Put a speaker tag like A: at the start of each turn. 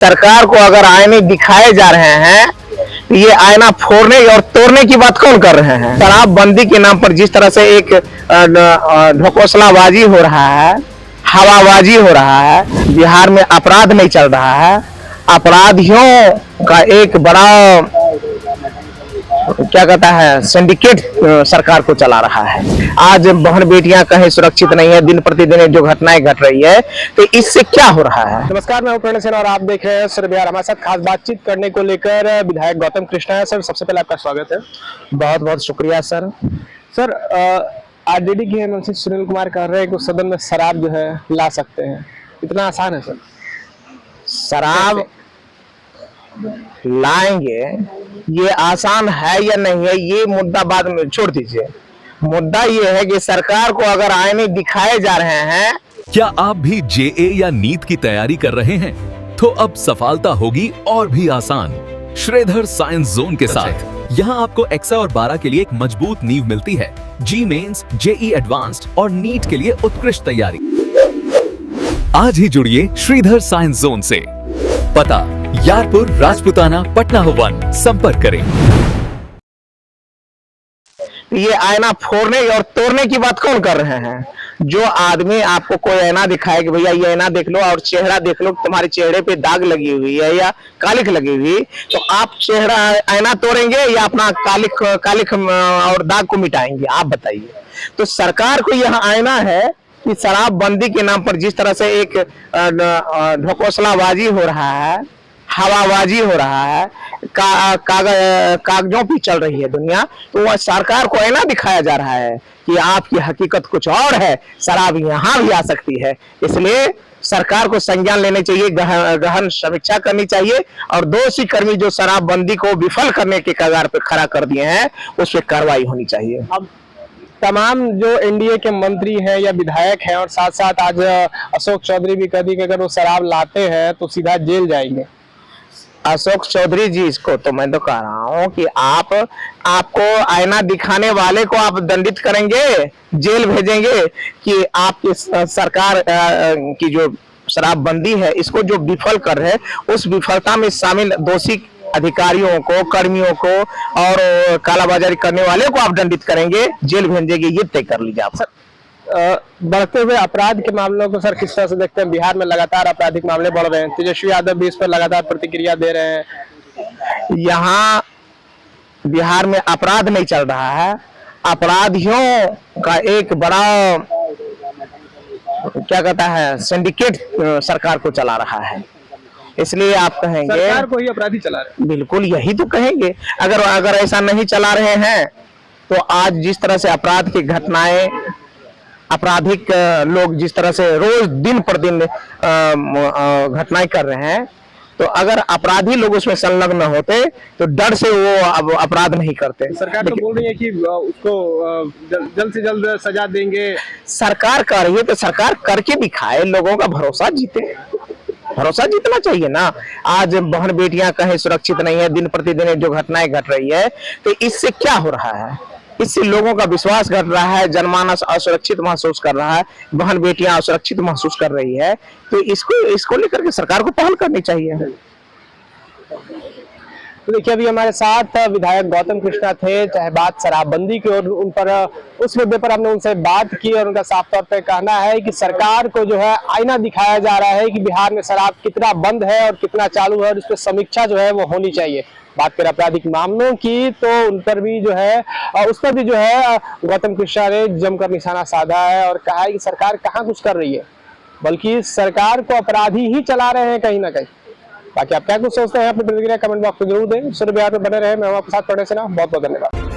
A: सरकार को अगर आईने दिखाए जा रहे हैं तो ये आईना फोड़ने और तोड़ने की बात कौन कर रहे हैं। शराबबंदी के नाम पर जिस तरह से एक ढकोसलाबाजी हो रहा है, हवाबाजी हो रहा है, बिहार में अपराध नहीं चल रहा है, अपराधियों का एक बड़ा क्या कहता है सिंडिकेट सरकार को चला रहा है। आज बहन बेटियां कहीं सुरक्षित नहीं है, दिन प्रतिदिन जो घटनाएं घट रही है, तो इससे क्या हो रहा है।
B: नमस्कार, मैं प्रणय सेन और आप देख रहे हैं सर बिहार। हमारे साथ खास बातचीत करने को लेकर विधायक गौतम कृष्णा है। सर, सबसे पहले आपका स्वागत है।
A: बहुत बहुत शुक्रिया सर।
B: सर, आरजेडी के मंत्री सुनील कुमार कह रहे हैं कि सदन में शराब जो है ला सकते हैं, इतना आसान है सर?
A: शराब लाएंगे ये आसान है या नहीं है, ये मुद्दा बाद में छोड़ दीजिए। मुद्दा ये है कि सरकार को अगर आईने दिखाए जा रहे हैं।
C: क्या आप भी जेए या नीट की तैयारी कर रहे हैं? तो अब सफलता होगी और भी आसान श्रीधर साइंस जोन के साथ। यहाँ आपको एक्सा और 12 के लिए एक मजबूत नींव मिलती है। जी मेंस, जेई एडवांस्ड और नीट के लिए उत्कृष्ट तैयारी। आज ही जुड़िए श्रीधर साइंस जोन से। पता यारपुर, राजपुताना, पटना 1। संपर्क करें।
A: ये आईना फोड़ने और तोड़ने की बात कौन कर रहे हैं? जो आदमी आपको कोई आईना दिखाए कि भैया ये आईना देख लो और चेहरा देख लो, तुम्हारे चेहरे पे दाग लगी हुई है या कालिख लगी हुई, तो आप चेहरा आईना तोड़ेंगे या अपना कालिख और दाग को मिटाएंगे? आप बताइए। तो सरकार को यह आईना है कि शराबबंदी के नाम पर जिस तरह से एक ढकोसलाबाजी हो रहा है, हवाबाजी हो रहा है, कागजों पे चल रही है दुनिया, तो वह सरकार को आईना दिखाया जा रहा है कि आपकी हकीकत कुछ और है, शराब यहाँ भी आ सकती है। इसलिए सरकार को संज्ञान लेने चाहिए, गहन समीक्षा करनी चाहिए और दोषी कर्मी जो शराबबंदी को विफल करने के कगार पे खड़ा कर दिए हैं, उस पर कार्रवाई होनी चाहिए।
B: अब तमाम जो एनडीए के मंत्री हैं या विधायक हैं और साथ साथ आज अशोक चौधरी भी कह दी कि अगर वो शराब लाते हैं तो सीधा जेल जाएंगे।
A: अशोक चौधरी जी, इसको तो मैं तो कह रहा हूँ कि आपको आईना दिखाने वाले को आप दंडित करेंगे, जेल भेजेंगे, कि आपकी सरकार की जो शराबबंदी है इसको जो विफल कर रहे हैं, उस विफलता में शामिल दोषी अधिकारियों को, कर्मियों को और कालाबाजारी करने वाले को आप दंडित करेंगे, जेल भेजेंगे, ये तय कर लीजिए आप।
B: बढ़ते हुए अपराध के मामलों को सर किस तरह से देखते हैं? बिहार में लगातार आपराधिक मामले बढ़ रहे हैं, तेजस्वी यादव भी इस पर लगातार प्रतिक्रिया दे रहे हैं।
A: यहाँ बिहार में अपराध नहीं चल रहा है, अपराधियों का एक बड़ा क्या कहता है सिंडिकेट सरकार को चला रहा है। इसलिए आप कहेंगे
B: सरकार को ही अपराधी चला रहे हैं।
A: बिल्कुल यही तो कहेंगे। अगर ऐसा नहीं चला रहे हैं तो आज जिस तरह से अपराध की घटनाएं, आपराधिक लोग जिस तरह से रोज दिन पर दिन घटनाएं कर रहे हैं, तो अगर अपराधी लोग उसमें संलग्न होते तो डर से वो अब अपराध नहीं करते।
B: सरकार तो बोल रही है कि उसको जल्द से जल्द सजा देंगे।
A: सरकार कर रही है तो सरकार करके दिखाए, लोगों का भरोसा जीते। भरोसा जीतना चाहिए ना। आज बहन बेटियां कहीं सुरक्षित नहीं है, दिन प्रतिदिन जो घटनाएं घट रही है, तो इससे क्या हो रहा है? इससे लोगों का विश्वास घट रहा है, जनमानस असुरक्षित महसूस कर रहा है, बहन बेटियां असुरक्षित महसूस कर रही है, तो इसको लेकर के सरकार को पहल करनी चाहिए।
B: तो देखिए, अभी हमारे साथ विधायक गौतम कृष्णा थे। चाहे बात शराबबंदी की और उन पर उस मुद्दे पर हमने उनसे बात की और उनका साफ तौर पे कहना है कि सरकार को जो है आईना दिखाया जा रहा है कि बिहार में शराब कितना बंद है और कितना चालू है और उस पर समीक्षा जो है वो होनी चाहिए। बात करें आपराधिक मामलों की तो उन पर भी जो है उस पर भी जो है गौतम कृष्णा ने जमकर निशाना साधा है और कहा है कि सरकार कहाँ कुछ कर रही है, बल्कि सरकार को अपराधी ही चला रहे हैं कहीं ना कहीं। बाकी आप क्या कुछ सोचते हैं अपनी प्रतिक्रिया कमेंट बॉक्स में जरूर दें। सर बिहार में बने रहे। मैं आपके साथ पढ़ने से ना बहुत बहुत धन्यवाद।